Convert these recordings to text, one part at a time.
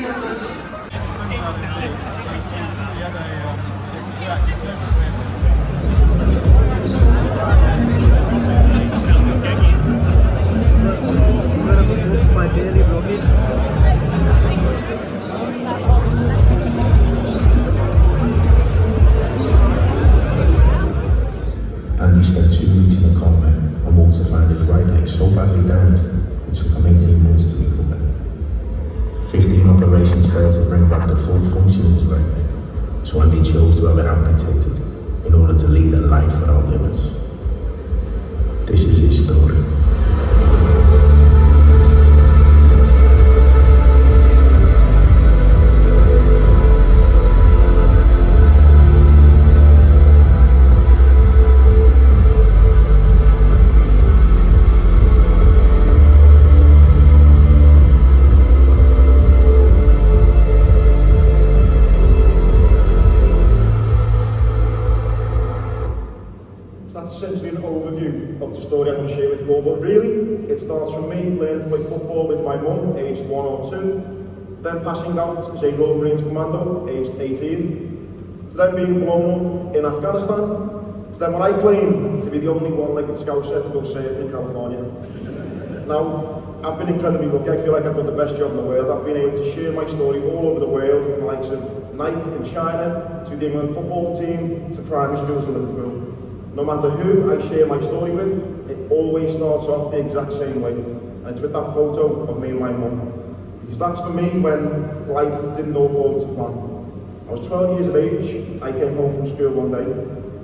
Andy spent 2 weeks in a coma and Walter found his right leg so badly damaged it took him 18 months to recover. 15 operations failed to bring back the full function of his right leg, so Andy chose to have it amputated in order to lead a life without limits. This is his story. That's essentially an overview of the story I'm going to share with you all, but really it starts from me learning to play football with my mum, aged 1 or 2, then passing out as a Royal Marines Commando, aged 18, to then being blown up in Afghanistan, to then what I claim to be the only one-legged scouser to go surfing in California. Now, I've been incredibly lucky. I feel like I've got the best job in the world. I've been able to share my story all over the world, from the likes of Nike in China, to the England football team, to primary schools in Liverpool. No matter who I share my story with, it always starts off the exact same way. And it's with that photo of me and my mum. Because that's for me when life didn't go according to plan. I was 12 years of age, I came home from school one day.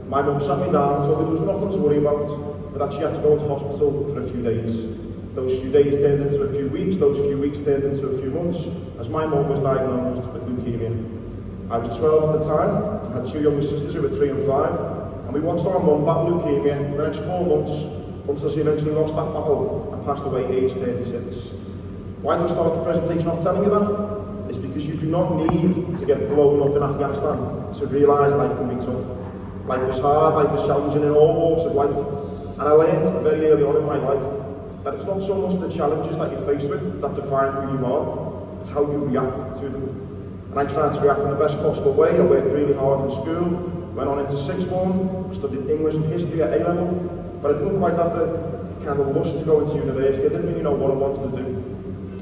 My mum sat me down and told me there was nothing to worry about, but that she had to go to hospital for a few days. Those few days turned into a few weeks, those few weeks turned into a few months, as my mum was diagnosed with leukemia. I was 12 at the time, I had 2 younger sisters who were 3 and 5, and we watched our mum battle leukemia for the next 4 months until she eventually lost that battle and passed away aged 36. Why do I start the presentation off telling you that? It's because you do not need to get blown up in Afghanistan to realise life can be tough. Life is hard, life is challenging in all walks of life. And I learned very early on in my life that it's not so much the challenges that you're faced with that define who you are, it's how you react to them. And I tried to react in the best possible way. I worked really hard in school, went on into sixth form, studied English and history at A-level, but I didn't quite have the kind of lush to go into university. I didn't really know what I wanted to do.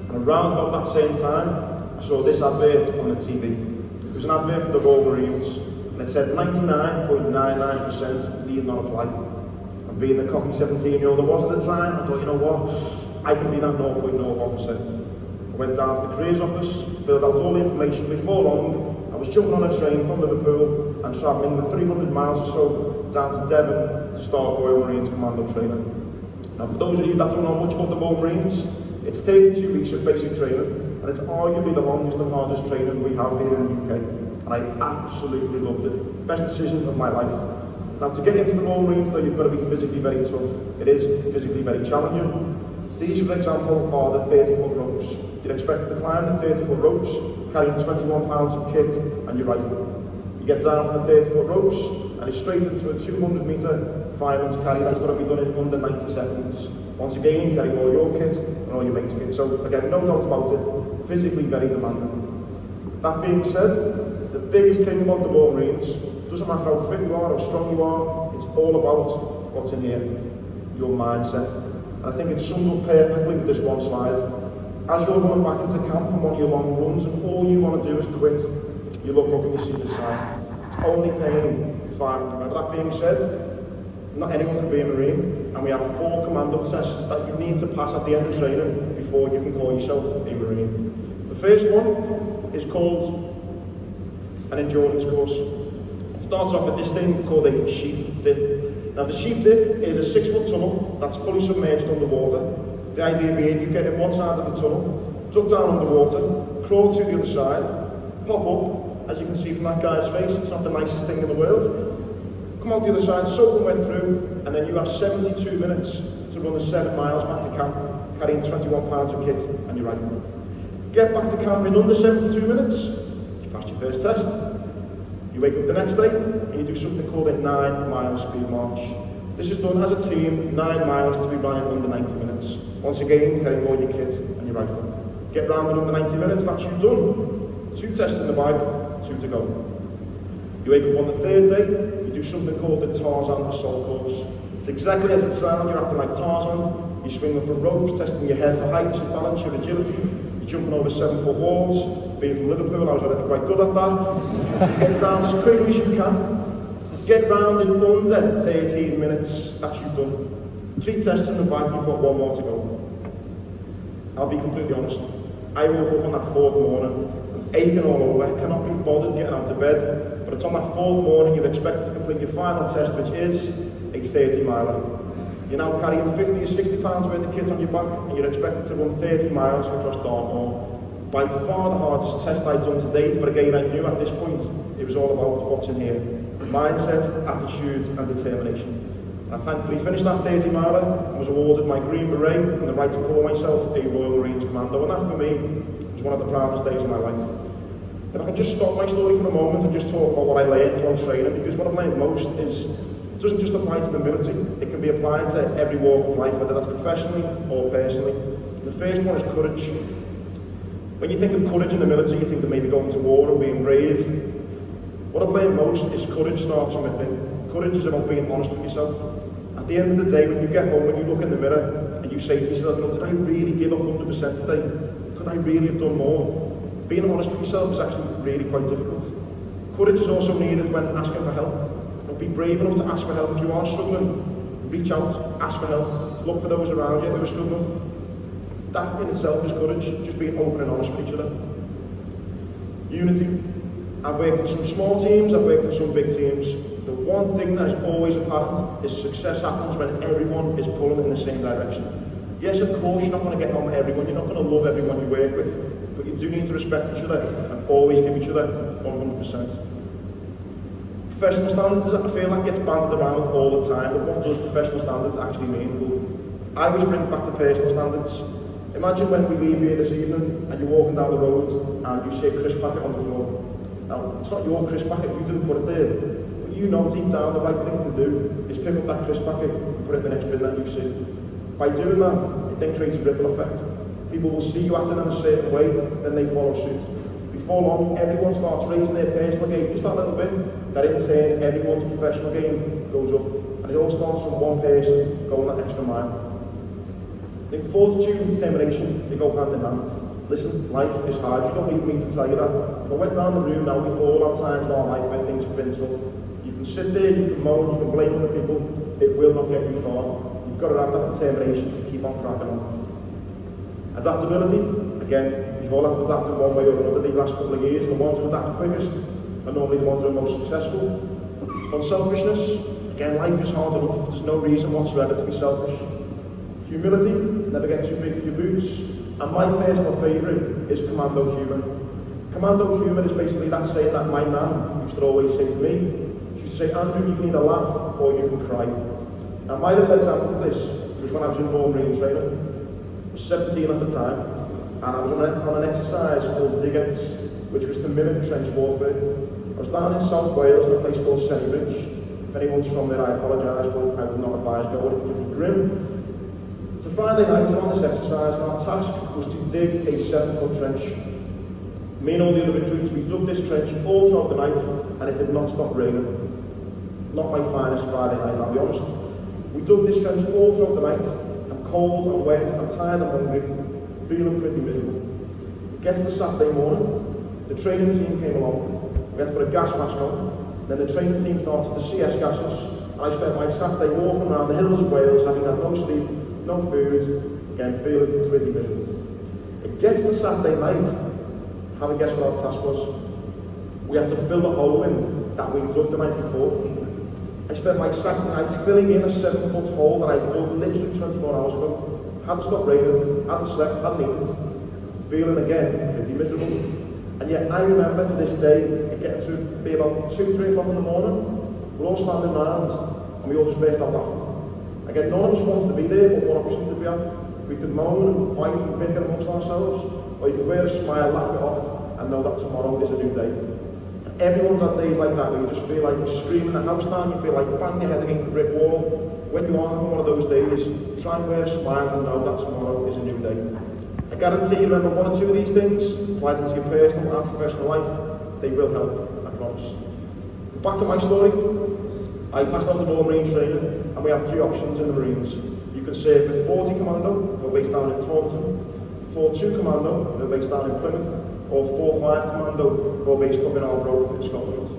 And around about that same time, I saw this advert on the TV. It was an advert for the Royal Marines, and it said 99.99% need not apply. And being the cocky 17-year-old I was at the time, I thought, you know what, I can be that 0.01%. I went down to the careers office, filled out all the information. Before long, I was jumping on a train from Liverpool and travelling the 300 miles or so down to Devon to start Royal Marines Commando training. Now, for those of you that don't know much about the Royal Marines, it's 32 weeks of basic training, and it's arguably the longest and hardest training we have here in the UK. And I absolutely loved it. Best decision of my life. Now, to get into the Royal Marines, though, you've got to be physically very tough. It is physically very challenging. These, for example, are the 30-foot ropes. You'd expect to climb the 30-foot ropes, carrying 21 pounds of kit and your rifle. You get down from the 30-foot ropes, and it's straight into a 200-metre fireman's carry that's got to be done in under 90 seconds. Once again, you carry all your kit and all your mate's kit. So again, no doubt about it, physically very demanding. That being said, the biggest thing about the Royal Marines, doesn't matter how fit you are, how strong you are, it's all about what's in here, your mindset. And I think it's summed up perfectly with this one slide. As you're going back into camp from one of your long runs and all you want to do is quit, you look up and you see the sign. It's only paying £5. Now, that being said, not anyone can be a Marine, and we have 4 commando tests that you need to pass at the end of training before you can call yourself a Marine. The first one is called an endurance course. It starts off at this thing called a sheep dip. Now, the sheep dip is a 6-foot tunnel that's fully submerged underwater. The idea being you get in one side of the tunnel, duck down underwater, crawl to the other side, pop up, as you can see from that guy's face, it's not the nicest thing in the world. Come out the other side, soak and wet through, and then you have 72 minutes to run the 7 miles back to camp, carrying 21 pounds of kit and your rifle. Get back to camp in under 72 minutes, you passed your first test. You wake up the next day, and you do something called a 9-mile speed march. This is done as a team, 9 miles to be run in under 90 minutes. Once again, carrying all your kit and your rifle. Get round in under 90 minutes, that's you done. 2 tests in the bag, 2 to go. You wake up on the 3rd day, you do something called the Tarzan assault course. It's exactly as it sounds, you're acting like Tarzan, you're swinging from ropes, testing your head for height, your balance, your agility, you're jumping over 7-foot walls. Being from Liverpool, I was already quite good at that. Get round as quickly as you can. Get round in under 13 minutes, that's you done. 3 tests in the bag, you've got 1 more to go. I'll be completely honest, I woke up on that 4th morning, aching all over, cannot be bothered getting out of bed, but it's on that 4th morning you're expected to complete your final test, which is a 30-miler. You're now carrying 50 or 60 pounds worth of kit on your back, and you're expected to run 30 miles across Dartmoor. By far the hardest test I've done to date, but again I knew at this point it was all about what's in here. Mindset, attitude and determination. I thankfully finished that 30-miler and was awarded my Green Beret and the right to call myself a Royal Marines Commando, and that for me was one of the proudest days of my life. If I can just stop my story for a moment and just talk about what I learned while training, because what I've learned most is it doesn't just apply to the military, it can be applied to every walk of life, whether that's professionally or personally. The first one is courage. When you think of courage in the military, you think of maybe going to war and being brave. What I've learned most is courage starts from within. Courage is about being honest with yourself. At the end of the day, when you get home, when you look in the mirror and you say to yourself, did I really give 100% today? Could I really have done more? Being honest with yourself is actually really quite difficult. Courage is also needed when asking for help. Be brave enough to ask for help. If you are struggling, reach out, ask for help, look for those around you who are struggling. That in itself is courage, just being open and honest with each other. Unity. I've worked in some small teams, I've worked in some big teams. The one thing that is always apparent is success happens when everyone is pulling in the same direction. Yes, of course, you're not going to get on with everyone, you're not going to love everyone you work with, but you do need to respect each other and always give each other 100%. Professional standards, I feel like gets banded around all the time, but what does professional standards actually mean? Well, I always bring it back to personal standards. Imagine when we leave here this evening and you're walking down the road and you see a crisp packet on the floor. Now, it's not your crisp packet, you didn't put it there, but you know deep down the right thing to do is pick up that crisp packet and put it in the next bin that you see. By doing that, it then creates a ripple effect. People will see you acting in a certain way, then they follow suit. Before long, everyone starts raising their personal game just that little bit. That in turn, everyone's professional game goes up. And it all starts from one person going that extra mile. I think fortitude and determination, they go hand in hand. Listen, life is hard, you don't need me to tell you that. If I went round the room now, we've all had times in our life where things have been tough. You can sit there, you can moan, you can blame other people, it will not get you far. You've got to have that determination to keep on cracking on. Adaptability, again, we've all had to adapt in one way or another the last couple of years, and the ones who adapt quickest are normally the ones who are most successful. Unselfishness, again, life is hard enough, there's no reason whatsoever to be selfish. Humility, never get too big for your boots. And my personal favourite is commando humour. Commando humour is basically that saying that my nan used to always say to me. She used to say, Andrew, you can either laugh or you can cry. And my little example of this was when I was in Royal Marine training. I was 17 at the time, and I was on an exercise called Dig-X, which was to mimic trench warfare. I was down in South Wales in a place called Sennybridge. If anyone's from there, I apologise, but I would not advise going, it's pretty grim. It's a Friday night, and on this exercise, our task was to dig a 7-foot trench. Me and all the other recruits, we dug this trench all throughout the night, and it did not stop raining. Not my finest Friday night, I'll be honest. We dug this trench all throughout the night. I'm cold, I'm wet, I'm tired, I'm hungry, feeling pretty miserable. It gets to Saturday morning, the training team came along, we had to put a gas mask on, then the training team started to CS gas us, and I spent my Saturday walking around the hills of Wales, having had no sleep, no food, again feeling pretty miserable. It gets to Saturday night, have a guess what our task was? We had to fill the hole in that we dug the night before. I spent my Saturday night filling in a 7-foot hole that I dug literally 24 hours ago. Hadn't stopped raining, hadn't slept, hadn't eaten. Feeling again pretty miserable. And yet I remember to this day, it getting to be about 2-3 o'clock in the morning. We're all standing around and we all just burst out laughing. Again, none of us wants to be there, but what options did we have? We could moan and fight and bicker amongst ourselves, or you could wear a smile, laugh it off, and know that tomorrow is a new day. Everyone's had days like that where you just feel like screaming the house down, you feel like banging your head against the brick wall. When you are having one of those days, try and wear a smile and know that tomorrow is a new day. I guarantee you remember one or two of these things, apply them to your personal and professional life, they will help, I promise. Back to my story. I passed on to Royal Marine training, and we have three options in the Marines. You can serve with 40 Commando, who are based down in Taunton, 4-2 Commando, who are based down in Plymouth, or 4-5 Commando, who are based up in Arbroath in Scotland.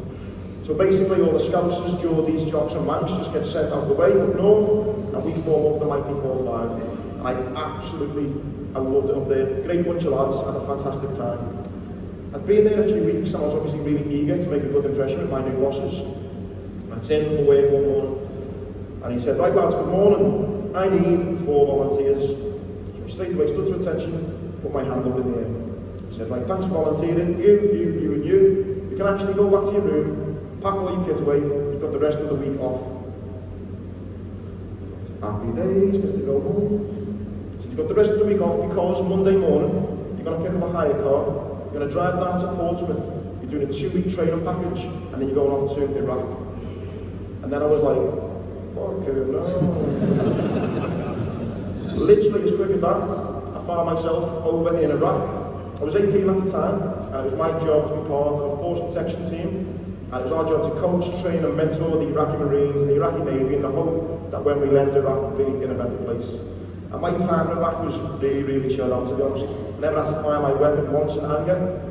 So basically all the Scousers, Geordies, Jocks and Manx just get sent out the way up north, and we form up the mighty 4-5. And I loved it up there. Great bunch of lads, had a fantastic time. I'd been there a few weeks and I was obviously really eager to make a good impression with my new bosses. I turned up for work one morning and he said, right lads, good morning. I need 4 volunteers. So I straight away stood to attention, put my hand up in the air. He said, right, thanks for volunteering. You and you. You can actually go back to your room, pack all your kids away, you've got the rest of the week off. Happy days, get to go home. So you've got the rest of the week off because Monday morning you're going to pick up a hire car. You're going to drive down to Portsmouth, you're doing a 2-week training package, and then you're going off to Iraq. And then I was like, fuck it, no. Literally as quick as that, I found myself over in Iraq. I was 18 at the time, and it was my job to be part of a force protection team, and it was our job to coach, train and mentor the Iraqi Marines and the Iraqi Navy in the hope that when we left Iraq, we'd be in a better place. And my time in Iraq was really chilled out, to be honest. Never had to fire my weapon once in anger.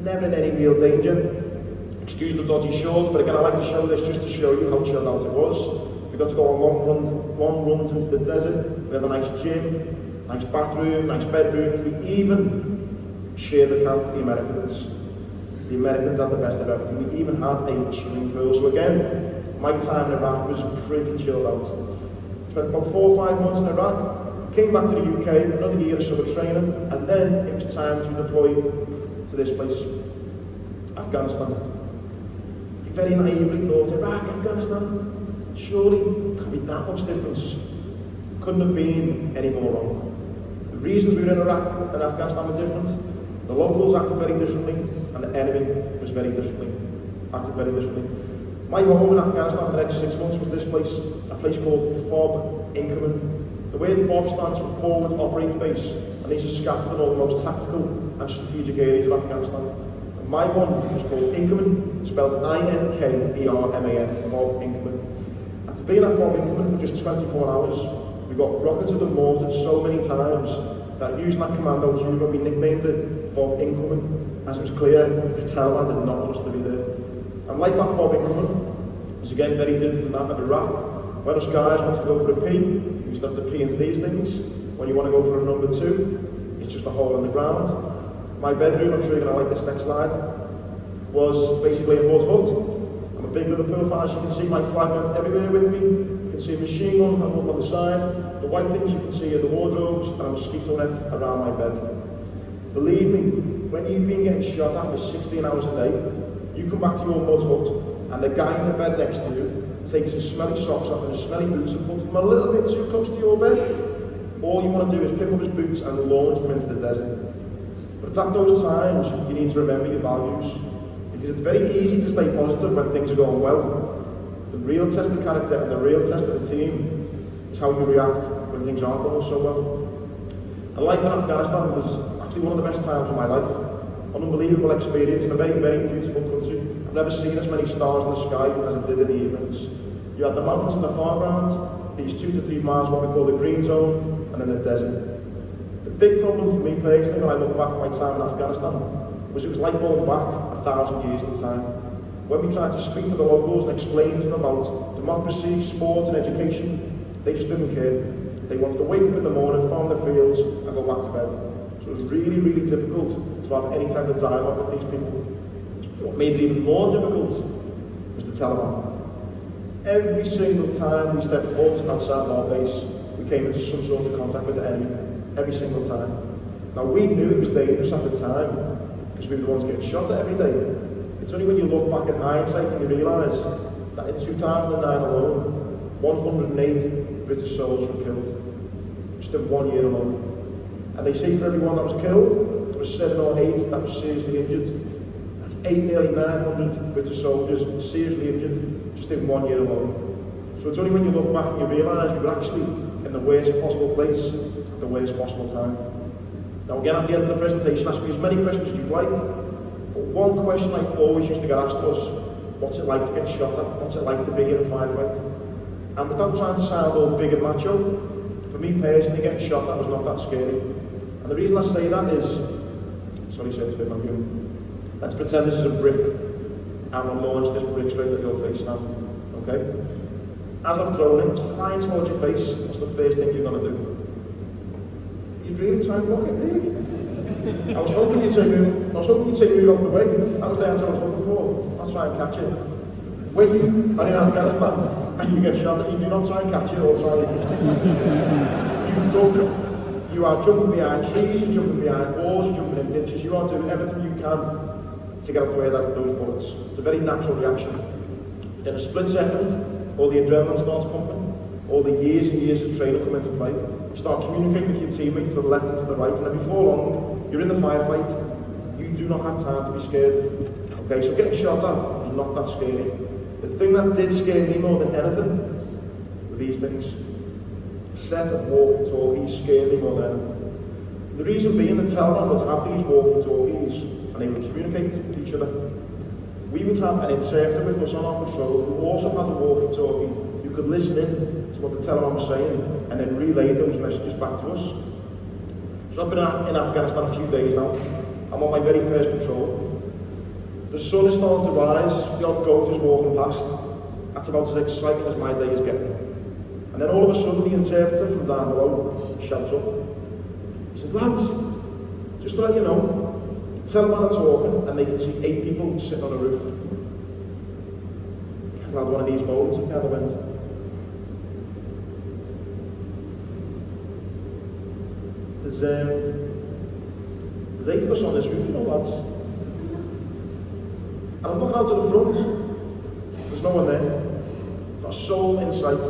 Never in any real danger. Excuse the dodgy shorts, but again I like to show this just to show you how chilled out it was. We got to go on long runs into the desert. We had a nice gym, nice bathroom, nice bedrooms. We even shared a camp with the Americans. The Americans had the best of everything. We even had a swimming pool. So again, my time in Iraq was pretty chilled out. Spent about 4 or 5 months in Iraq. Came back to the UK, another year of summer training, and then it was time to deploy to this place, Afghanistan. You very naively thought, Iraq, Afghanistan, surely can't be that much difference. Couldn't have been any more wrong. The reasons we were in Iraq and Afghanistan were different. The locals acted very differently, and the enemy was acted very differently. My home in Afghanistan for the next 6 months was this place, a place called FOB Inkerman. The word FOB stands for Forward Operating Base, and these are scattered in all the most tactical and strategic areas of Afghanistan. And my one was called Inkerman, spelled I-N-K-E-R-M-A-N, FOB Inkerman. After being at FOB Inkerman for just 24 hours, we got rocketed and mortared so many times that using that commando humour, we nicknamed it FOB Inkerman. As it was clear, the Taliban did not want us to be there. And life at FOB Inkerman was again very different than that of Iraq. When us guys want to go for a pee, we stuff the pee into these things. When you want to go for a number 2, it's just a hole in the ground. My bedroom, I'm sure you're going to like this next slide, was basically a mud hut. I'm a big Liverpool fan, as you can see, my flag went everywhere with me. You can see a machine gun hung up on the side. The white things you can see are the wardrobes and a mosquito net around my bed. Believe me, when you've been getting shot at for 16 hours a day, you come back to your mud hut and the guy in the bed next to you takes his smelly socks off and his smelly boots and puts them a little bit too close to your bed. All you want to do is pick up his boots and launch them into the desert. But at those times, you need to remember your values. Because it's very easy to stay positive when things are going well. The real test of character and the real test of the team is how you react when things aren't going so well. And life in Afghanistan was actually one of the best times of my life. An unbelievable experience in a very beautiful country. I've never seen as many stars in the sky as I did in the evenings. You had the mountains in the foreground, these 2 to 3 miles what we call the green zone, and then the desert. The big problem for me personally when I look back at my time in Afghanistan was it was like going back 1,000 years in time. When we tried to speak to the locals and explain to them about democracy, sport and education, they just didn't care. They wanted to wake up in the morning, farm the fields and go back to bed. So it was really difficult to have any type of dialogue with these people. What made it even more difficult was the Taliban. Every single time we stepped foot outside our base, we came into some sort of contact with the enemy. Every single time. Now we knew it was dangerous at the time, because we were the ones getting shot at every day. It's only when you look back in hindsight and you realise that in 2009 alone, 108 British soldiers were killed. Just in 1 year alone. And they say for everyone that was killed, there were 7 or 8 that were seriously injured. That's nearly 900 British soldiers seriously injured just in 1 year alone. So it's only when you look back and you realise you were actually in the worst possible place at the worst possible time. Now again, at the end of the presentation, ask me as many questions as you'd like, but one question I always used to get asked was, what's it like to get shot at? What's it like to be in a firefight? And without trying to sound all big and macho, for me personally, getting shot at was not that scary. And the reason I say that is, sorry sir, it's a bit my view. Let's pretend this is a brick, and I'll launch this brick straight at your face now, okay? As I've thrown it, it's flying towards your face. What's the first thing you're going to do? You'd really try and block it, really? I was hoping you'd take me out the way. That was the answer I was looking for. I'll try and catch it. Wait, I'm in Afghanistan, and you get shot at. You do not try and catch it or try and... You are jumping behind trees, you're jumping behind walls, you're jumping in ditches. You are doing everything you can to get away with those bullets. It's a very natural reaction. Within a split second, all the adrenaline starts pumping, all the years and years of training come into play. You start communicating with your teammates to the left and to the right, and then before long, you're in the firefight. You do not have time to be scared. Okay, so getting shot at is not that scary. The thing that did scare me more than anything were these things. Set of walkie-talkies scared me more than anything. The reason being that Taliban would have these walkie-talkies and they would communicate with each other. We would have an interpreter with us on our patrol who also had a walkie-talkie who could listen in to what the Taliban was saying and then relay those messages back to us. So I've been in Afghanistan a few days now. I'm on my very first patrol. The sun is starting to rise, the odd goat is walking past. That's about as exciting as my day is getting. And then all of a sudden the interpreter from down below shouts up. He says, lads, just to let you know, the Taliban are talking and they can see 8 people sitting on a roof. I had one of these moments and kind of went, there's 8 of us on this roof, you know, lads. And I'm looking out to the front. There's no one there. Not a soul in sight.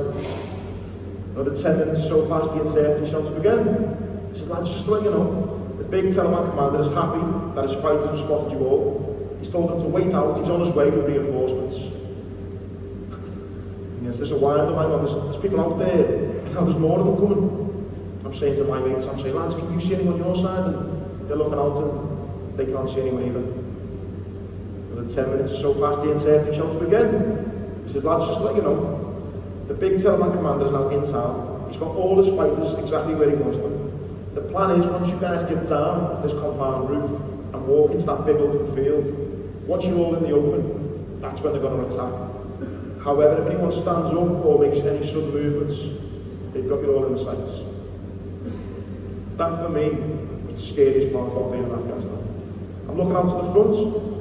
Another 10 minutes or so past the interpreter, he shouts up again. He says, lads, just to let you know, the big Taliban commander is happy that his fighters have spotted you all. He's told them to wait out, he's on his way with reinforcements. And yes, there's a wild line, there's people out there, you know, there's more of them coming. I'm saying to my mates, I'm saying, lads, can you see anyone on your side? And they're looking out and they can't see anyone either. Another 10 minutes or so past the interpreter, he shouts up again. He says, lads, just to let you know, the big Taliban commander is now in town. He's got all his fighters exactly where he wants them. The plan is, once you guys get down off this compound roof and walk into that big open field, once you're all in the open, that's when they're going to attack. However, if anyone stands up or makes any sudden movements, they've got you all in the sights. That for me was the scariest part about being in Afghanistan. I'm looking out to the front,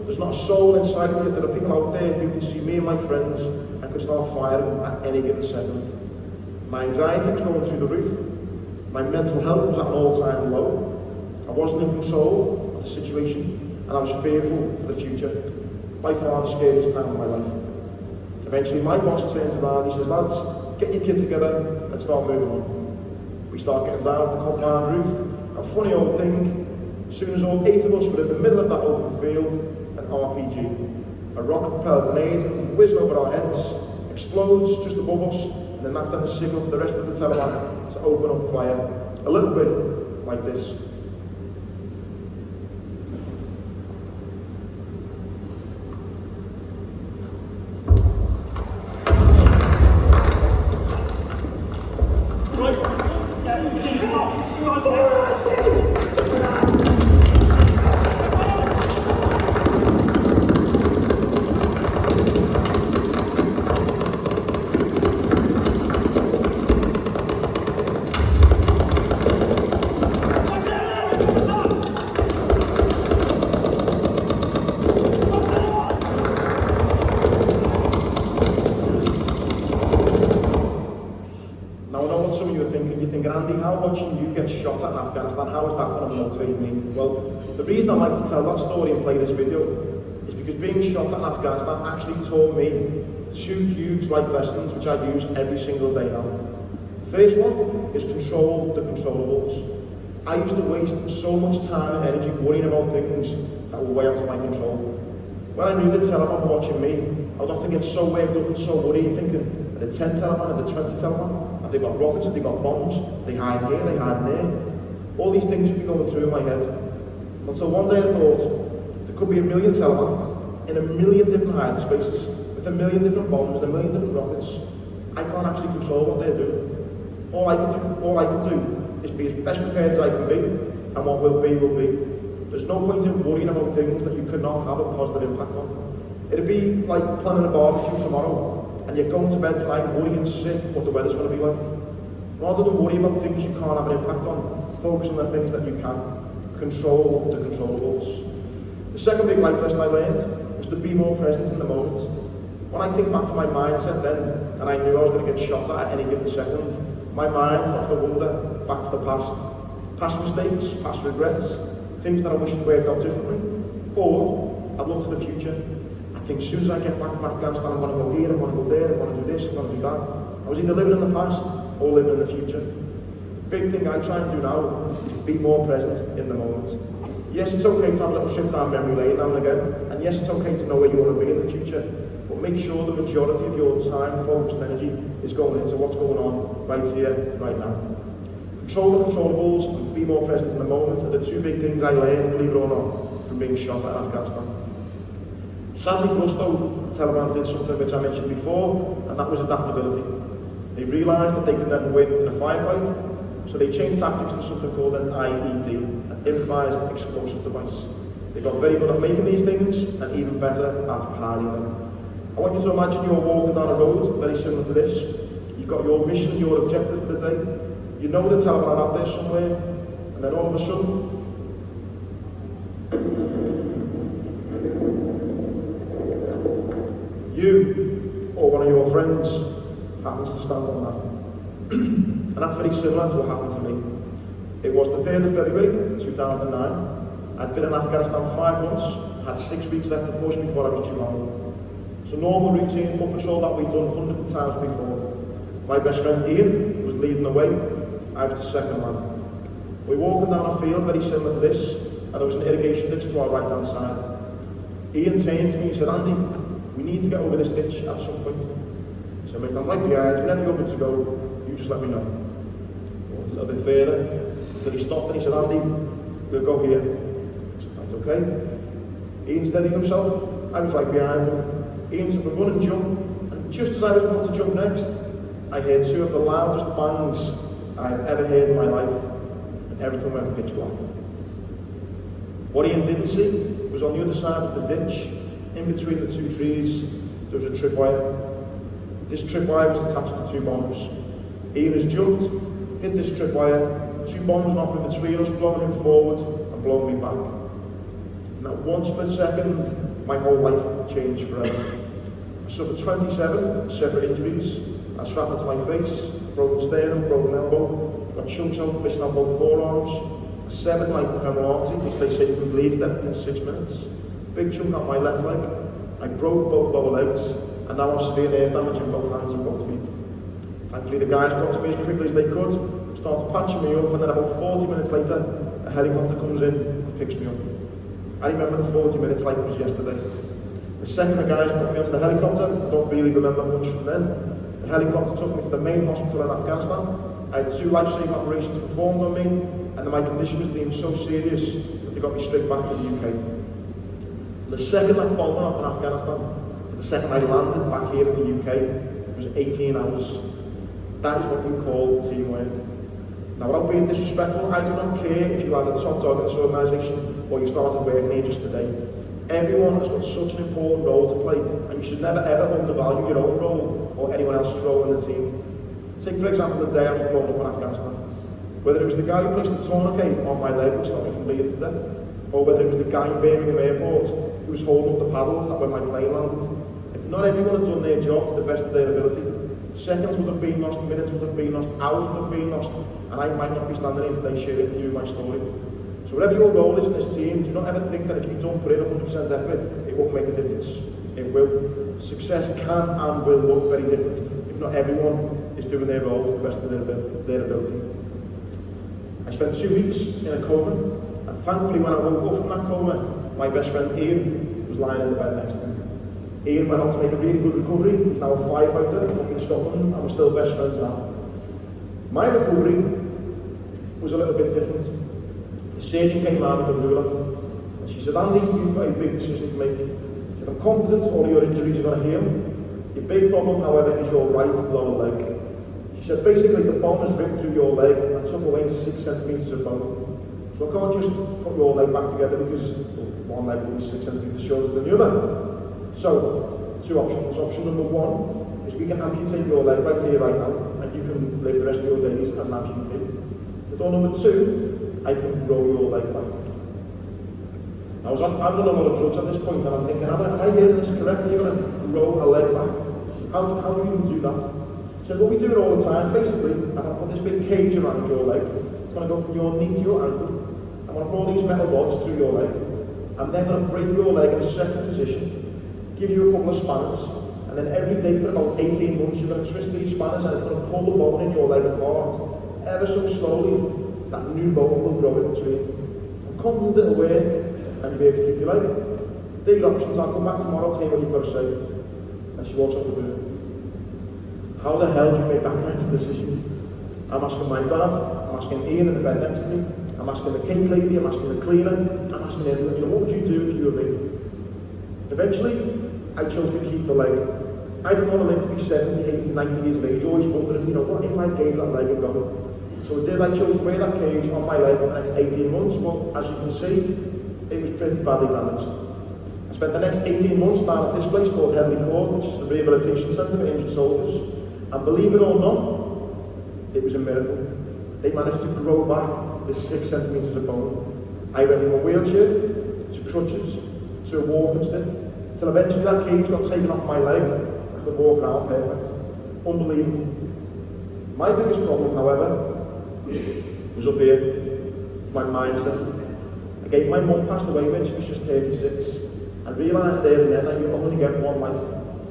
there's not a soul in sight yet. There are people out there who can see me and my friends and could start firing at any given second. My anxiety was going through the roof. My mental health was at an all-time low. I wasn't in control of the situation and I was fearful for the future. By far the scariest time of my life. Eventually my boss turns around and he says, lads, get your kit together, let's start moving on. We start getting down the compound roof. A funny old thing, as soon as all 8 of us were in the middle of that open field, an RPG, a rocket-propelled grenade comes whizzing over our heads, explodes just above us, and then that's then the signal for the rest of the Taliban to open up fire. A little bit like this. Andy, how watching you get shot at in Afghanistan, how is that going to motivate me? Well, the reason I like to tell that story and play this video is because being shot at in Afghanistan actually taught me 2 huge life lessons which I use every single day now. First one is control the controllables. I used to waste so much time and energy worrying about things that were way out of my control. When I knew the Taliban were watching me, I would often get so worked up and so worried, thinking, are the 10 Taliban, are the 20 Taliban? Have they got rockets? Have they got bombs? They hide here, they hide there. All these things would be going through in my head. Until one day I thought, there could be a million Taliban in a million different hiding spaces, with a million different bombs and a million different rockets. I can't actually control what they're doing. All I can do is be as best prepared as I can be, and what will be, will be. There's no point in worrying about things that you cannot have a positive impact on. It'd be like planning a barbecue tomorrow, and you're going to bed tonight worrying sick what the weather's going to be like. Rather than worry about things you can't have an impact on, focus on the things that you can. Control the controllables. The second big life lesson I learned was to be more present in the moment. When I think back to my mindset then, and I knew I was going to get shot at any given second, my mind often wander back to the past mistakes, past regrets, things that I wish had worked out differently, or I'd look to the future. I think as soon as I get back from Afghanistan, I'm going to go here, I'm going to go there, I'm going to do this, I'm going to do that. I was either living in the past or living in the future. Big thing I try and do now is be more present in the moment. Yes, it's okay to have a little trip down memory lane now and again, and yes, it's okay to know where you want to be in the future, but make sure the majority of your time, focus and energy is going into what's going on right here, right now. Control the controllables and be more present in the moment are the two big things I learned, believe it or not, from being shot at Afghanistan. Sadly for us though, the Taliban did something which I mentioned before, and that was adaptability. They realised that they could never win in a firefight, so they changed tactics to something called an IED, an improvised explosive device. They got very good at making these things, and even better at hiding them. I want you to imagine you're walking down a road very similar to this. You've got your mission, your objective for the day. You know the Taliban are out there somewhere, and then all of a sudden, you or one of your friends happens to stand on that. And that's very similar to what happened to me. It was the 3rd of February 2009. I'd been in Afghanistan 5 months, had 6 weeks left to push before I was due home. It's a normal routine foot patrol that we'd done hundreds of times before. My best friend Ian was leading the way. I was the second man. We were walking down a field very similar to this, and there was an irrigation ditch to our right hand side. Ian turned to me and said, "Andy, we need to get over this ditch at some point." I said, "Mate, I'm right behind, whenever you're good to go, you just let me know." Walked a little bit further, until he stopped and he said, "Andy, we'll go here." I said, "That's okay." Ian steadied himself, I was right behind him. Ian took a run and jump, and just as I was about to jump next, I heard 2 of the loudest bangs I've ever heard in my life, and everything went pitch black. What Ian didn't see was on the other side of the ditch, in between the 2 trees, there was a tripwire. This tripwire was attached to 2 bombs. Ian has jumped, hit this tripwire, 2 bombs went off in between us, blowing him forward and blowing me back. In that one split second, my whole life changed forever. I suffered 27 separate injuries. I had shrapnel to my face, broken sternum, broken elbow, got chunks out, missing out both forearms, 7 like femoral artery, which they say can bleed to death in 6 minutes, big chunk out my left leg. I broke both lower legs, and now I'm severe nerve damage in both hands and both feet. Thankfully the guys got to me as quickly as they could, started patching me up, and then about 40 minutes later, a helicopter comes in and picks me up. I remember the 40 minutes like it was yesterday. The second the guys put me onto the helicopter, I don't really remember much from then. The helicopter took me to the main hospital in Afghanistan. I had 2 life-saving operations performed on me, and then my condition was deemed so serious that they got me straight back to the UK. The second that bomb went off in Afghanistan, to the second I landed back here in the UK, it was 18 hours. That is what we call teamwork. Now, without being disrespectful, I do not care if you are the top dog in this organisation or you started working here just today. Everyone has got such an important role to play, and you should never ever undervalue your own role or anyone else's role in the team. Take for example the day I was blown up in Afghanistan. Whether it was the guy who placed the tourniquet on my leg and stopped me from bleeding to death, or whether it was the guy in Birmingham airport who was holding up the paddles that when my plane landed. If not everyone had done their job to the best of their ability, seconds would have been lost, minutes would have been lost, hours would have been lost, and I might not be standing here today sharing with you my story. So whatever your role is in this team, do not ever think that if you don't put in 100% effort, it won't make a difference. It will. Success can and will look very different if not everyone is doing their role to the best of their ability. I spent 2 weeks in a coma, and thankfully when I woke up from that coma, my best friend Ian was lying in the bed next to me. Ian went on to make a really good recovery. He's now a firefighter up in Scotland, and we're still best friends now. My recovery was a little bit different. The surgeon came round with a ruler, and she said, Andy, you've got a big decision to make. She said, I'm confident all your injuries are going to heal. Your big problem, however, is your right lower leg. She said, basically, the bone has ripped through your leg and took away 6 centimetres of bone. So I can't just put your leg back together because one leg will be 6 centimetres shorter than the other. So, 2 options. Option number 1 is we can amputate your leg right here, right now, and you can live the rest of your days as an amputee. But door number 2, I can grow your leg back. I was on a lot of drugs at this point, and I'm thinking, am I hearing this correctly? You're going to grow a leg back? How do you even do that? So what we do it all the time, basically, I'm going to put this big cage around your leg. It's going to go from your knee to your ankle. I'm going to put all these metal rods through your leg. I'm then going to break your leg in a second position, give you a couple of spanners, and then every day for about 18 months you're going to twist these spanners and it's going to pull the bone in your leg apart. Ever so slowly, that new bone will grow in between. I'm confident it'll work, and you'll be able to keep your leg. They're your options. I'll come back tomorrow, tell you what you've got to say. And she walks out the room. How the hell do you make that kind of decision? I'm asking my dad, I'm asking Ian in the bed next to me, I'm asking the cake lady, I'm asking the cleaner, I'm asking everyone, what would you do if you were me? Eventually, I chose to keep the leg. I didn't want to live to be 70, 80, 90 years of age, always wondering, what if I gave that leg a go? So I did, I chose to wear that cage on my leg for the next 18 months, but as you can see, it was pretty badly damaged. I spent the next 18 months down at this place called Henley Court, which is the rehabilitation centre for injured soldiers. And believe it or not, it was a miracle. They managed to grow back the 6 centimetres of bone. I went from a wheelchair to crutches to a walking stick, until eventually that cage got taken off my leg. I could walk around perfect. Unbelievable. My biggest problem, however, was up here, my mindset. I gave my mum passed away when she was just 36, and realised there and then that you only get one life.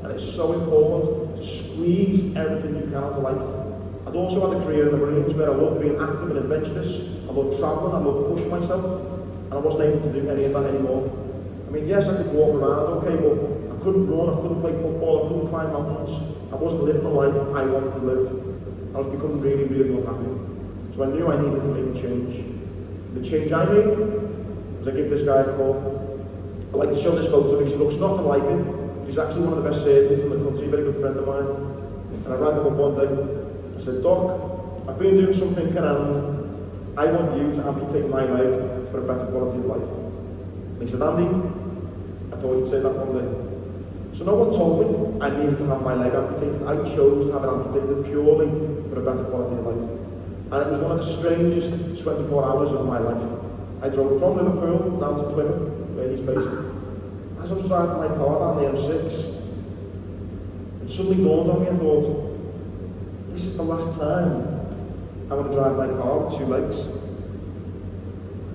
And it's so important to squeeze everything you can out of life. I'd also had a career in the Marines where I loved being active and adventurous, I loved travelling, I loved pushing myself, and I wasn't able to do any of that anymore. I mean, yes, I could walk around, okay, but I couldn't run, I couldn't play football, I couldn't climb mountains. I wasn't living the life I wanted to live. I was becoming really, really unhappy. So I knew I needed to make a change. The change I made was I gave this guy a call. I like to show this photo because he looks nothing like it. He's actually one of the best surgeons in the country, a very good friend of mine. And I rang him up one day. I said, Doc, I've been doing something and I want you to amputate my leg for a better quality of life. And he said, Andy, I thought you'd say that one day. So no one told me I needed to have my leg amputated. I chose to have it amputated purely for a better quality of life. And it was one of the strangest 24 hours of my life. I drove from Liverpool down to Plymouth, where he's based. As I was driving my car down the M6, it suddenly dawned on me, I thought, this is the last time I want to drive my car with 2 legs.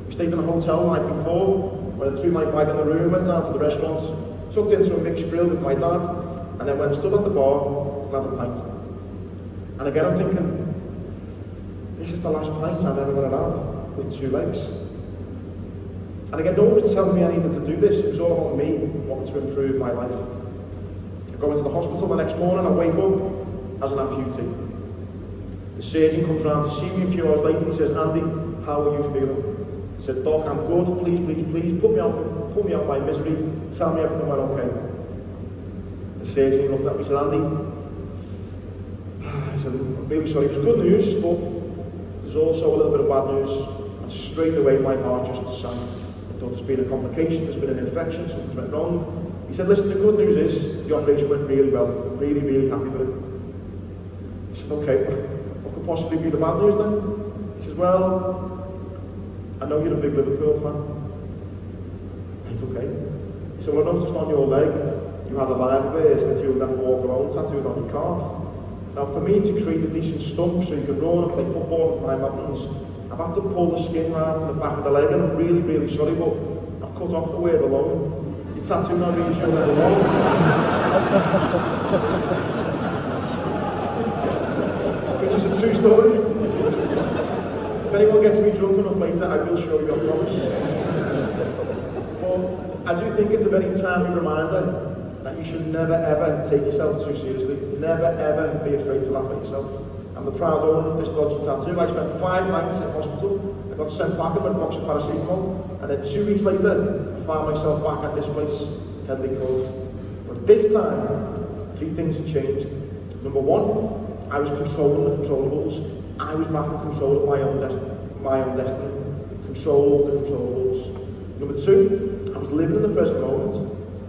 We stayed in a hotel the night before, went threw my bag in the room, went down to the restaurant, tucked into a mixed grill with my dad, and then went and stood at the bar and had a pint. And again I'm thinking, this is the last pint I'm ever going to have with 2 legs. And again, no one was telling me I needed to do this. It was all about me wanting to improve my life. I go into the hospital the next morning, I wake up as an amputee. The surgeon comes round to see me a few hours later. He says, Andy, how are you feeling? I said, Doc, I'm good. Please, please, please, put me out my misery. Tell me everything went okay. The surgeon looked at me and said, Andy, I said, I'm really sorry. It was good news, but there's also a little bit of bad news. And straight away, my heart just sank. I thought there's been a complication, there's been an infection, something's went wrong. He said, listen, the good news is the operation went really well. Really, really happy with it. I said, okay, what could possibly be the bad news then? He says, well, I know you're a big Liverpool fan. It's okay. He said, well, I noticed on your leg, you had a live bears that you'll never walk alone tattooed on your calf. Now, for me to create a decent stump so you can run and play football and climb mountains, I've had to pull the skin around from the back of the leg, and I'm really, really sorry, but I've cut off the word alone. Your tattoo now means you'll never walk. Which is a true story. If anyone gets me drunk enough later, I will show you, I promise. But I do think it's a very timely reminder that you should never ever take yourself too seriously. Never ever be afraid to laugh at yourself. I'm the proud owner of this dodgy tattoo. I spent 5 nights in hospital I got sent back with a box of paracetamol, and then 2 weeks later, I found myself back at this place, Headley Court. But this time, 3 things had changed. Number 1, I was controlling the controllables. I was back in control of my own destiny. Control the controllables. Number 2, I was living in the present moment.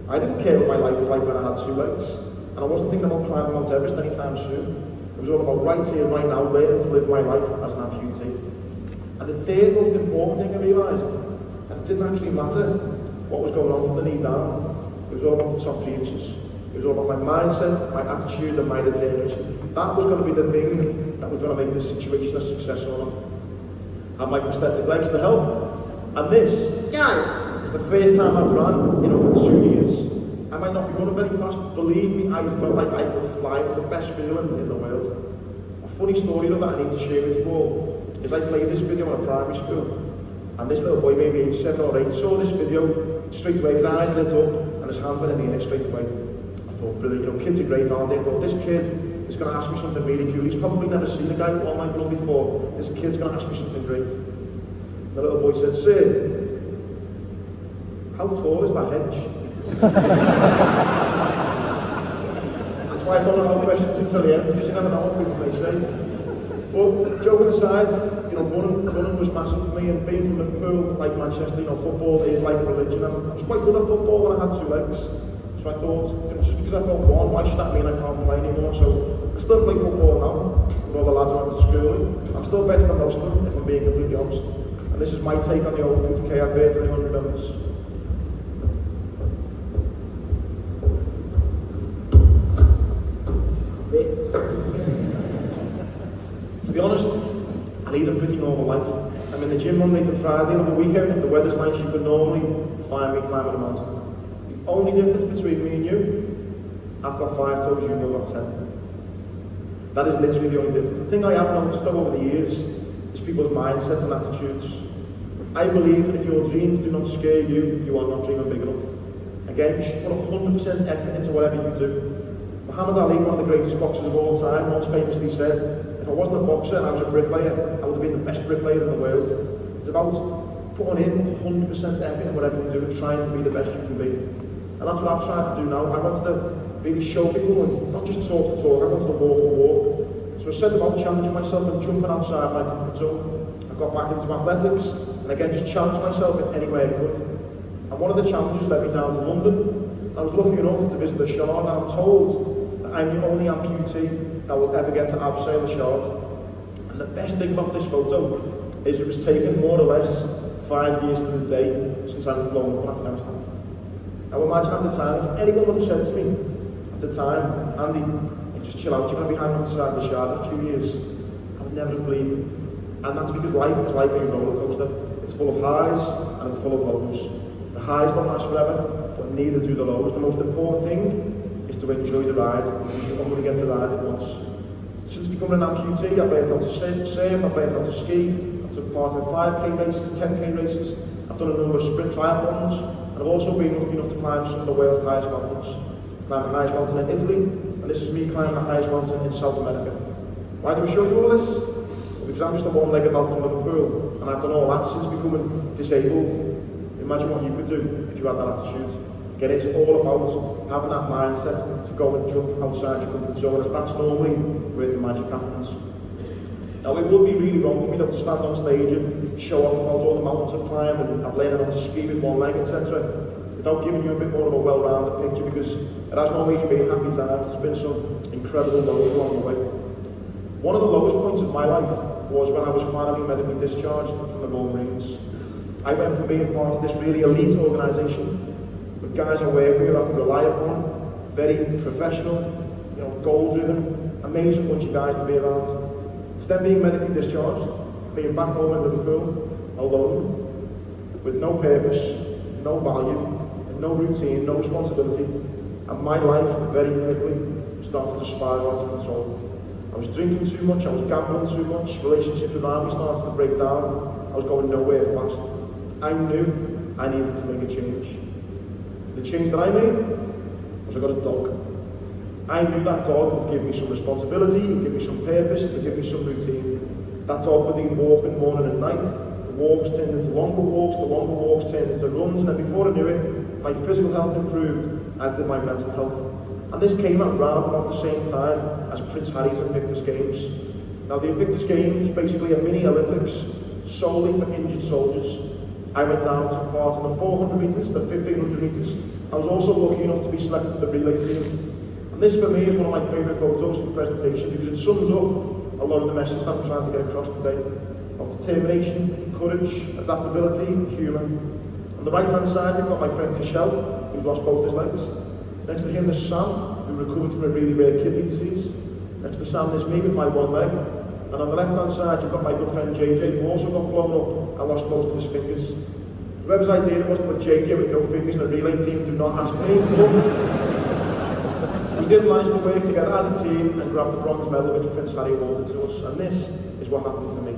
I didn't care what my life was like when I had 2 legs, and I wasn't thinking about climbing Mount Everest anytime soon. It was all about right here, right now, learning to live my life as an amputee. And the third most important thing I realised, that it didn't actually matter what was going on from the knee down. It was all about the top 3 inches. It was all about my mindset, my attitude, and my determination. That was going to be the thing that was going to make this situation a success or not. I had my prosthetic legs to help. And this is the first time I've run in over 2 years. I might not be running very fast, but believe me, I felt like I could fly. It was the best feeling in the world. A funny story though that I need to share with you all is I played this video in a primary school, and this little boy, maybe age 7 or 8, saw this video straight away. His eyes lit up and his hand went in the air straight away. I thought, brilliant, you know, kids are great, aren't they? I thought, this kid is going to ask me something really cool. He's probably never seen a guy with all my blood before. This kid's going to ask me something great. And the little boy said, "Sir, how tall is that hedge?" That's why I don't allow questions until the end, because you never know what people may say. But joking aside, you know, running was massive for me, and being from Liverpool, like Manchester, you know, football is like religion, and I was quite good at football when I had 2 legs. So I thought, you know, just because I've got one, why should that mean I can't play anymore? So I still play football now, with all the lads I went to school with. I'm still better than most of them, if I'm being completely honest. And this is my take on the old Peter Kay advert, if anyone remembers. To be honest, I lead a pretty normal life. I'm in the gym Monday to Friday, and on the weekend, if the weather's nice, you could normally find me climbing a mountain. The only difference between me and you, I've got 5 toes, you've got 10. That is literally the only difference. The thing I have noticed over the years is people's mindsets and attitudes. I believe that if your dreams do not scare you, you are not dreaming big enough. Again, you should put 100% effort into whatever you do. Muhammad Ali, one of the greatest boxers of all time, once famously said, "If I wasn't a boxer and I was a bricklayer, I would have been the best bricklayer in the world." It's about putting in 100% effort in whatever you do and trying to be the best you can be. And that's what I've tried to do now. I want to really show people and not just talk the talk, I want to walk the walk. So I set about challenging myself and jumping outside my comfort zone. I got back into athletics and again just challenged myself in any way I could. And one of the challenges led me down to London. I was lucky enough to visit the Shard, and I'm told I'm the only amputee that will ever get to abseil the Shard. And the best thing about this photo is it was taken more or less 5 years to the day since I was blown up in Afghanistan. Now imagine at the time, if anyone would have said to me at the time, "Andy, just chill out, you're going to be hanging on the side of the Shard in a few years," I would never have believed it. And that's because life is like a roller coaster. It's full of highs and it's full of lows. The highs don't last forever, but neither do the lows. The most important thing is to enjoy the ride. You're only going to get to ride it once. Since becoming an amputee, I've learned how to surf, I've learned how to ski, I took part in 5k races, 10k races, I've done a number of sprint triathlons, and I've also been lucky enough to climb some of the world's highest mountains. I climbed the highest mountain in Italy, and this is me climbing the highest mountain in South America. Why do I show you all this? Well, because I'm just a one-legged lad from Liverpool, and I've done all that since becoming disabled. Imagine what you could do if you had that attitude. Again, it's all about having that mindset to go and jump outside your comfort zone, as that's normally where the magic happens. Now, it would be really wrong for me to stand on stage and show off about all the mountains I've climbed and I've learned how to ski with one leg, etc., without giving you a bit more of a well-rounded picture, because it has always been happy times. There's been some incredible lows along the way. One of the lowest points of my life was when I was finally medically discharged from the Royal Marines. I went from being part of this really elite organisation with guys I work with, I could rely upon, very professional, you know, goal-driven, amazing bunch of guys to be around. To then being medically discharged, being back home in Liverpool, alone, with no purpose, no value, no routine, no responsibility, and my life very quickly started to spiral out of control. I was drinking too much, I was gambling too much, relationships around me started to break down, I was going nowhere fast. I knew I needed to make a change. The change that I made was I got a dog. I knew that dog would give me some responsibility, it would give me some purpose, it would give me some routine. That dog would be walking morning and night, The walks turned into longer walks turned into runs, and then before I knew it, my physical health improved, as did my mental health. And this came out round about the same time as Prince Harry's Invictus Games. Now the Invictus Games is basically a mini Olympics solely for injured soldiers. I went down to part in the 400 metres, the 1500 metres. I was also lucky enough to be selected for the relay team. And this for me is one of my favourite photos of the presentation because it sums up a lot of the message that I'm trying to get across today. About determination, courage, adaptability, humour. On the right hand side we've got my friend Cashel, who's lost both his legs. Next to him there's Sam, who recovered from a really rare kidney disease. Next to Sam there's me with my one leg. And on the left hand side you've got my good friend JJ, who also got blown up and lost most of his fingers. Whoever's idea it was to put JJ with no fingers in a relay team, do not ask me. We did manage to work together as a team and grab the bronze medal which Prince Harry awarded to us, and this is what happened to me.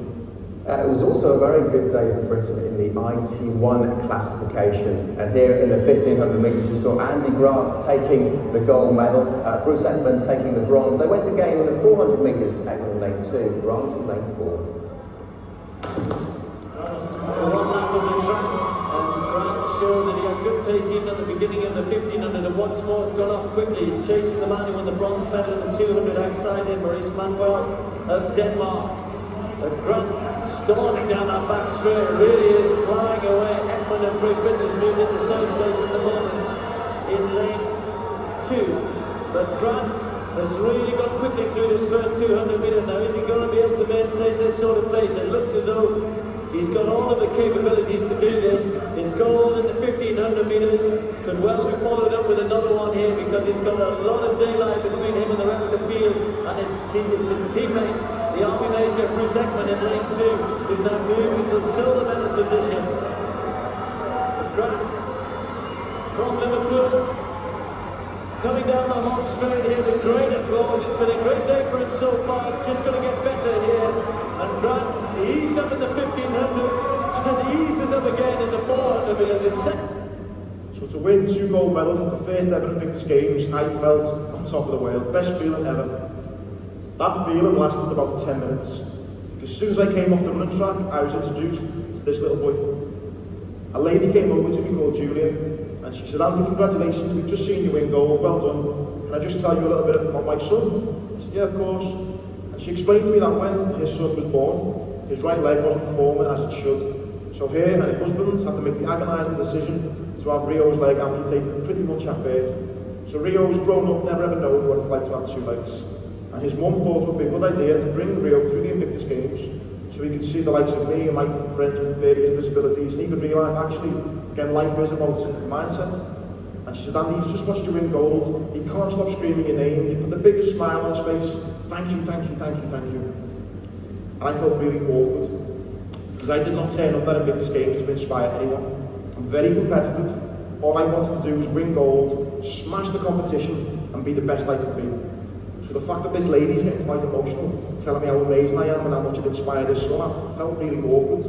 It was also a very good day for Britain in the IT1 classification, and here in the 1500 metres we saw Andy Grant taking the gold medal, Bruce Ekman taking the bronze. They went again in the 400 metres, Ekman in lane 2, Grant in lane 4. Showed that he had good pace even at the beginning of the 1500, and once more it's gone off quickly. He's chasing the man who won the bronze medal in the 200 outside him, Maurice Manuel of Denmark. As Grant storming down that back straight, really is flying away. Ekman and Great Britain has moved into third place at the moment in lane 2. But Grant has really gone quickly through this first 200 metres now. Is he going to be able to maintain this sort of pace? It looks as though he's got all of the capabilities to do this. His goal in the 1500 metres could well be followed up with another one here because he's got a lot of daylight between him and the rest of the field, and it's his teammate, the Army Major Bruce Ekman in lane 2, who's now moving to the silver medal position. Grant from Liverpool coming down the home straight here with great applause. It's been a great day for him so far. It's just going to get better here. And Grant eased up in the 1500 and eases up again in the 400 metres. So to win 2 gold medals at the first ever Invictus Games, I felt on top of the world. Best feeling ever. That feeling lasted about 10 minutes. Because as soon as I came off the running track, I was introduced to this little boy. A lady came over to me called Julia, and she said, "Andy, congratulations, we've just seen you win gold, well done. Can I just tell you a little bit about my son?" I said, "Yeah, of course." And she explained to me that when his son was born, his right leg wasn't forming as it should. So her and her husband had to make the agonising decision to have Rio's leg amputated pretty much at birth. So Rio's grown up, never ever known what it's like to have 2 legs. And his mum thought it would be a good idea to bring Rio to the Invictus Games so he could see the likes of me and my friends with various disabilities, and he could realise actually, again, life is about mindset. And she said, "Andy, he's just watched you win gold. He can't stop screaming your name. He put the biggest smile on his face. Thank you, thank you, thank you, thank you." And I felt really awkward because I did not turn up at Invictus Games to inspire anyone. I'm very competitive. All I wanted to do was win gold, smash the competition, and be the best I could be. So the fact that this lady's getting quite emotional, telling me how amazing I am and how much I've inspired this son, I felt really awkward.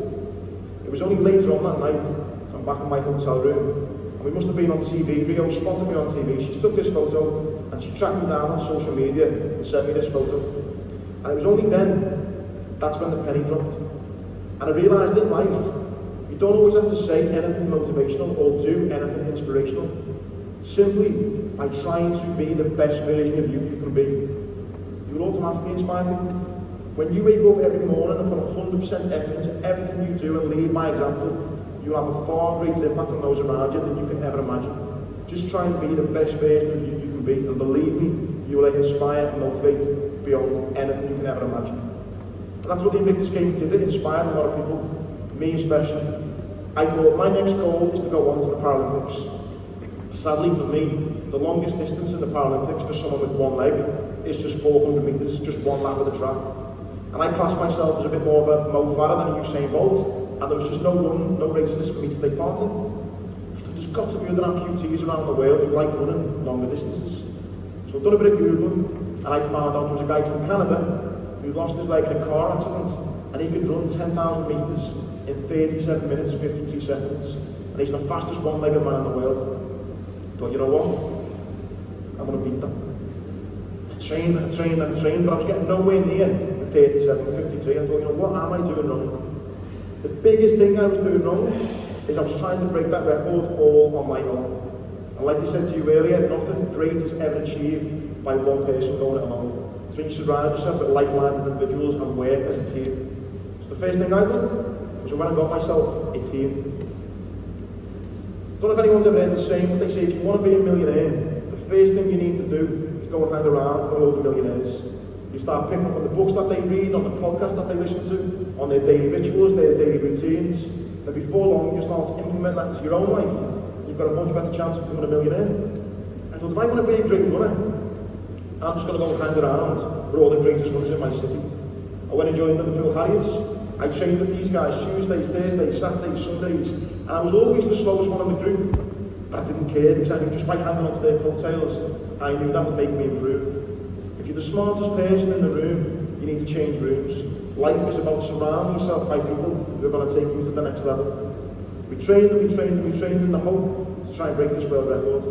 It was only later on that night, I'm back in my hotel room, and we must have been on TV. Rio spotted me on TV. She took this photo and she tracked me down on social media and sent me this photo. And it was only then, that's when the penny dropped. And I realised in life, you don't always have to say anything motivational or do anything inspirational. Simply by trying to be the best version of you can be, you will automatically inspire people. When you wake up every morning and put 100% effort into everything you do and lead by example, you will have a far greater impact on those around you than you can ever imagine. Just try and be the best version of you can be, and believe me, you will inspire and motivate beyond anything you can ever imagine. And that's what the Invictus Games did. It inspired a lot of people, me especially. I thought my next goal is to go on to the Paralympics. Sadly for me, the longest distance in the Paralympics for someone with one leg is just 400 metres, just one lap of the track. And I class myself as a bit more of a Mo Farah than a Usain Bolt, and there was just no run, no races for me to take part in. I thought there's got to be other amputees around the world who like running longer distances. So I've done a bit of Googling, and I found out there was a guy from Canada who lost his leg in a car accident, and he could run 10,000 metres in 37 minutes, 53 seconds. And he's the fastest one-legged man in the world. I thought, you know what? I'm going to beat them. I trained, but I was getting nowhere near the 37, 53. I thought, you know, what am I doing running? The biggest thing I was doing wrong is I was trying to break that record all on my own. And like I said to you earlier, nothing great is ever achieved by one person going it alone. It's when you surround yourself with like-minded individuals and work as a team. So the first thing I did was when I got myself a team. I don't know if anyone's ever heard the saying, but they say if you want to be a millionaire, the first thing you need to do is go and hang around with loads of millionaires. You start picking up on the books that they read, on the podcast that they listen to, on their daily rituals, their daily routines. And before long, you start to implement that into your own life. You've got a much better chance of becoming a millionaire. I thought, if I want to be a great runner, I'm just going to go and hang around with all the greatest runners in my city. I went and joined the Liverpool Harriers. I trained with these guys Tuesdays, Thursdays, Saturdays, Sundays, and I was always the slowest one in the group. But I didn't care because I knew just by hanging onto their coattails, I knew that would make me improve. If you're the smartest person in the room, you need to change rooms. Life is about surrounding yourself by people who are going to take you to the next level. We trained and we trained and we trained in the hope to try and break this world record.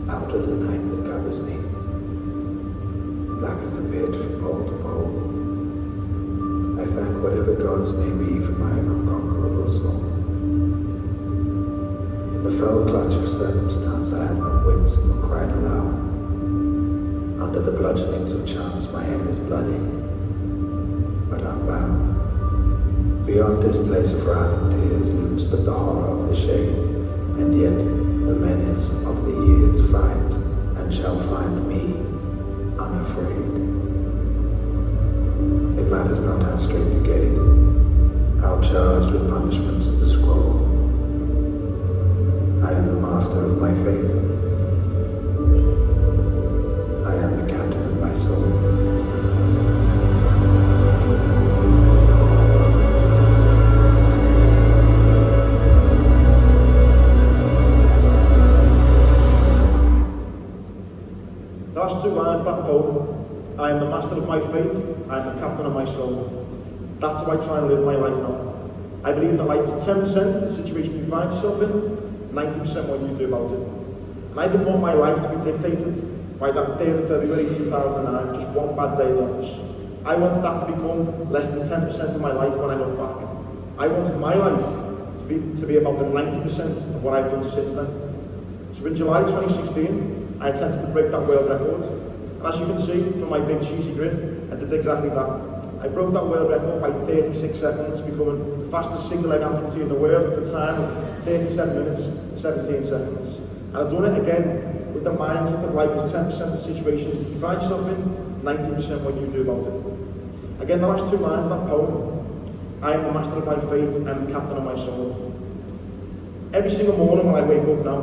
Out of the night that covers me, black as the pit from pole to pole, I thank whatever gods may be for my unconquerable soul. In the fell clutch of circumstance I have not winced nor cried aloud. Under the bludgeonings of chance my head is bloody, but unbound. Beyond this place of wrath and tears looms but the horror of the shade, and yet the menace of the years finds and shall find me unafraid. It matters not how straight the gate, how charged with punishments the scroll. I am the master of my fate. I am the captain of my soul. The last two lines of that poem, I am the master of my fate, I am the captain of my soul. That's how I try and live my life now. I believe that life is 10% of the situation you find yourself in, 90% what you do about it. And I didn't want my life to be dictated by that 3rd of February 2009, just one bad day in the office. I wanted that to become less than 10% of my life when I look back. I wanted my life to be about the 90% of what I've done since then. So in July 2016, I attempted to break that world record. And as you can see from my big cheesy grin, I did exactly that. I broke that world record by 36 seconds, becoming the fastest single-leg amputee in the world at the time of 37 minutes, 17 seconds. And I've done it again with the mindset that life is 10% of the situation you find yourself in, 90% what you do about it. Again, the last two lines of that poem, I am the master of my fate, I am the captain of my soul. Every single morning when I wake up now,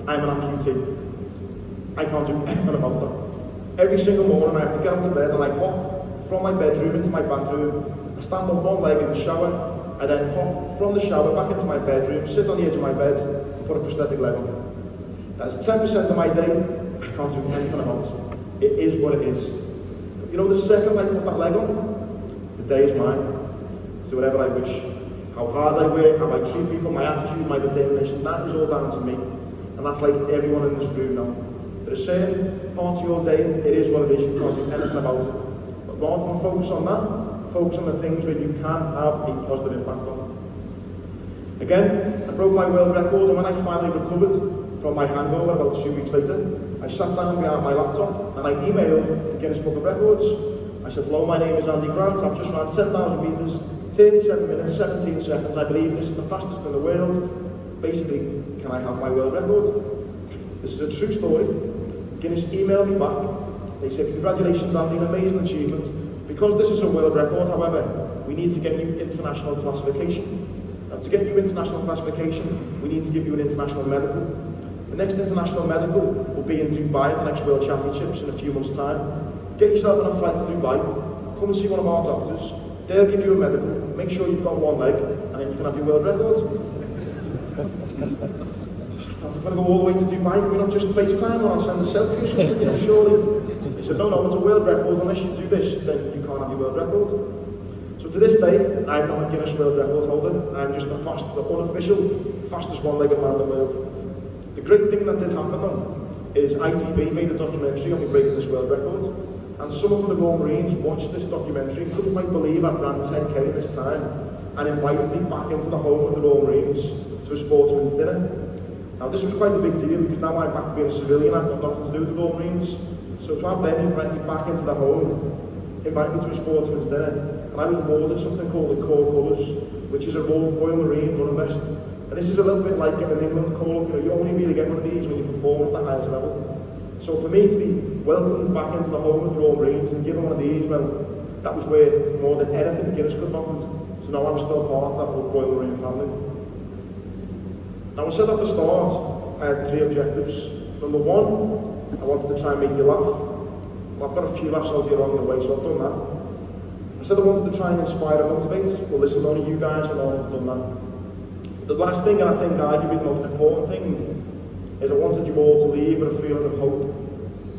I am an amputee. I can't do anything about that. Every single morning I have to get out of bed and I hop from my bedroom into my bathroom. I stand on one leg in the shower, I then hop from the shower back into my bedroom, sit on the edge of my bed and put a prosthetic leg on. That is 10% of my day, I can't do anything about it. It is what it is. But you know, the second I put that leg on, the day is mine. Do whatever I wish. How hard I work, how I treat people, my attitude, my determination, that is all down to me. And that's like everyone in this room now. There's a certain part of your day, it is what it is, you can't do anything about it. But rather than focus on that, focus on the things where you can have a positive impact on. Again, I broke my world record, and when I finally recovered from my hangover about 2 weeks later, I sat down behind my laptop and I emailed the Guinness Book of Records. I said, hello, my name is Andy Grant, I've just ran 10,000 metres, 37 minutes, 17 seconds, I believe this is the fastest in the world. Basically, can I have my world record? This is a true story. Guinness emailed me back. They said, congratulations Andy, an amazing achievement. Because this is a world record, however, we need to get you international classification. Now, to get you international classification, we need to give you an international medical. The next international medical will be in Dubai at the next World Championships in a few months' time. Get yourself on a flight to Dubai, come and see one of our doctors. They'll give you a medical, make sure you've got one leg, and then you can have your world record. I've got to go all the way to Dubai, can we not just FaceTime or I'll send a selfie or something, you know, surely. They said, no, it's a world record, unless you do this, then you can't have your world record. So So to this day, I'm not a Guinness World Record holder. I'm just the unofficial, fastest one-legged man in the world. The great thing that did happen though, is ITV made a documentary on me breaking this world record. And some of the Royal Marines watched this documentary, couldn't quite believe I'd ran 10k in this time, and invited me back into the home of the Royal Marines to a sportsman's dinner. Now this was quite a big deal because now I'm back to being a civilian, I've got nothing to do with the Royal Marines. So to have them invite me back into the home, invite me to a sportsman's dinner, and I was awarded something called the Corps Colours, which is a Royal Marine running vest. And this is a little bit like getting an England call, you only really get one of these when you perform at the highest level. So for me to be welcomed back into the home of the Royal Marines and given one of these, well, that was worth more than anything Guinness could have offered. So now I'm still part of that Royal Marine family. Now I said at the start, I had 3 objectives. Number 1, I wanted to try and make you laugh. Well, I've got a few laughs out here along the way, so I've done that. I said I wanted to try and inspire and motivate. Well, listen, only you guys know if I've done that. The last thing, and I think arguably the most important thing, is I wanted you all to leave with a feeling of hope.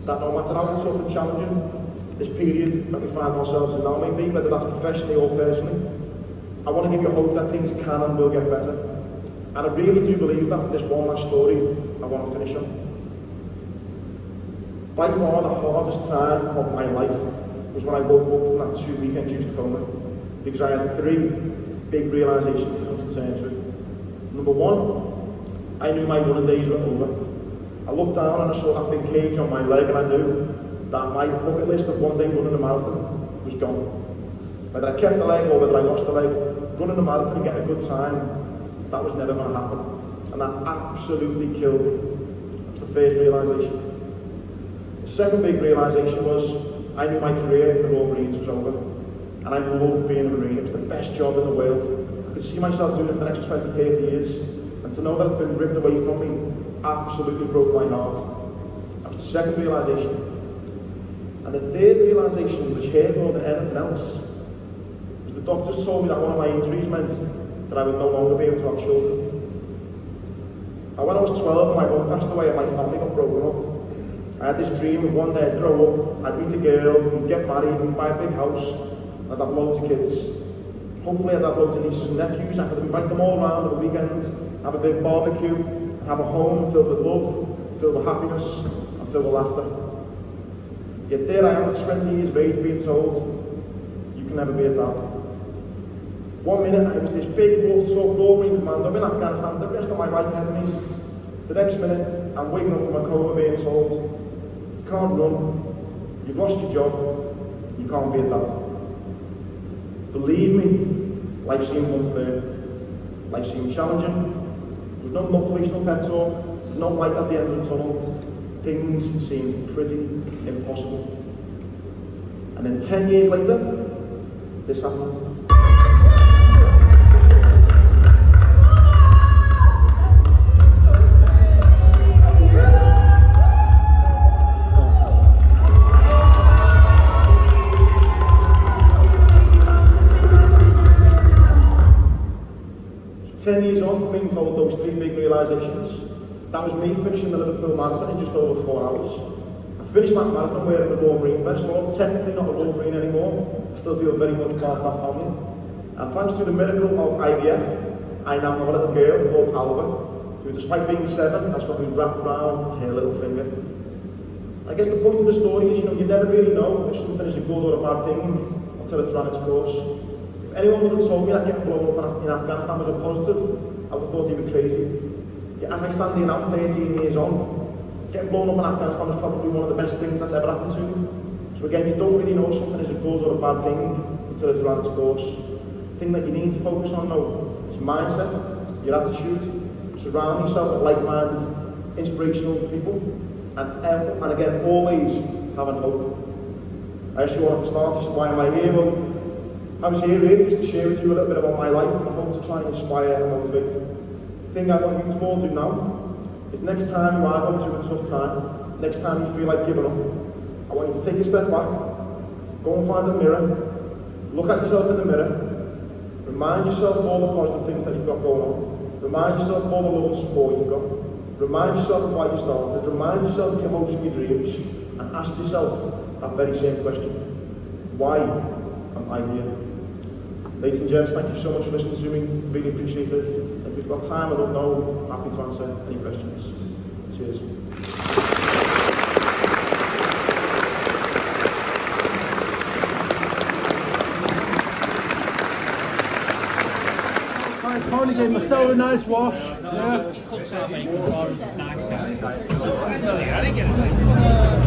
That no matter how tough and challenging this period that we find ourselves in now may be, whether that's professionally or personally, I want to give you hope that things can and will get better. And I really do believe that for this one last story I want to finish on. By far the hardest time of my life was when I woke up from that 2-week-induced coma, because I had 3 big realisations to come to terms with. Number 1, I knew my running days were over. I looked down and I saw that big cage on my leg, and I knew that my bucket list of one day running a marathon was gone. Whether I kept the leg or whether I lost the leg, running a marathon and getting a good time, that was never going to happen. And that absolutely killed me. That was the first realisation. The second big realisation was I knew my career in the Royal Marines was over. And I loved being a Marine. It was the best job in the world. I could see myself doing it for the next 20, 30 years. And to know that it's been ripped away from me absolutely broke my heart. That was the second realisation. And the third realisation, which hurt more than anything else, was the doctors told me that one of my injuries meant that I would no longer be able to have children. And when I was 12, my mum passed away and my family got broken up. I had this dream of one day I'd grow up, I'd meet a girl, we'd get married, we'd buy a big house, I'd have loads of kids. Hopefully I'd have loads of nieces and nephews, I could invite them all around on the weekend, have a big barbecue, and have a home filled with love, filled with happiness, and filled with laughter. Yet there I am at 20 years of age being told, you can never be a dad. One minute I was this big rough tough Royal Marine commando in Afghanistan, the rest of my life ahead of me. The next minute I'm waking up from a coma being told, you can't run, you've lost your job, you can't be a dad. Believe me, life seemed unfair. Life seemed challenging. There was no motivational pep talk, there was no light at the end of the tunnel. Things seemed pretty impossible. And then 10 years later, this happened. 10 years on from being told those 3 big realisations, that was me finishing the Liverpool Marathon in just over 4 hours. I finished that marathon wearing the Royal Marine vest, so I'm technically not a Royal Marine anymore. I still feel very much part of that family. And thanks to the miracle of IVF, I now have a little girl called Alba, who despite being 7, has got me wrapped around her little finger. I guess the point of the story is, you never really know if something is a good or a bad thing until it's run its course. If anyone would have told me that getting blown up in Afghanistan was a positive, I would have thought they were crazy. Yet as I stand here now, 13 years on, getting blown up in Afghanistan was probably one of the best things that's ever happened to me. So again, you don't really know if something is a good or a bad thing until it's run its course. The thing that you need to focus on though is mindset, your attitude, surround yourself with like-minded, inspirational people, and again, always having hope. I actually wanted to start, this is why am I here? Well, I was here really just to share with you a little bit about my life and I hope to try and inspire and motivate. The thing I want you to all do now is next time you are going through a tough time, next time you feel like giving up, I want you to take a step back, go and find a mirror, look at yourself in the mirror, remind yourself of all the positive things that you've got going on, remind yourself of all the love and support you've got, remind yourself of why you started, remind yourself of your hopes and your dreams, and ask yourself that very same question: why am I here? Ladies and gents, thank you so much for listening to me. Really appreciate it. If we've got time, I don't know, happy to answer any questions. Cheers. Pony gave myself a nice wash. Yeah. He cooks our bacon for us, nice guy. I didn't get it.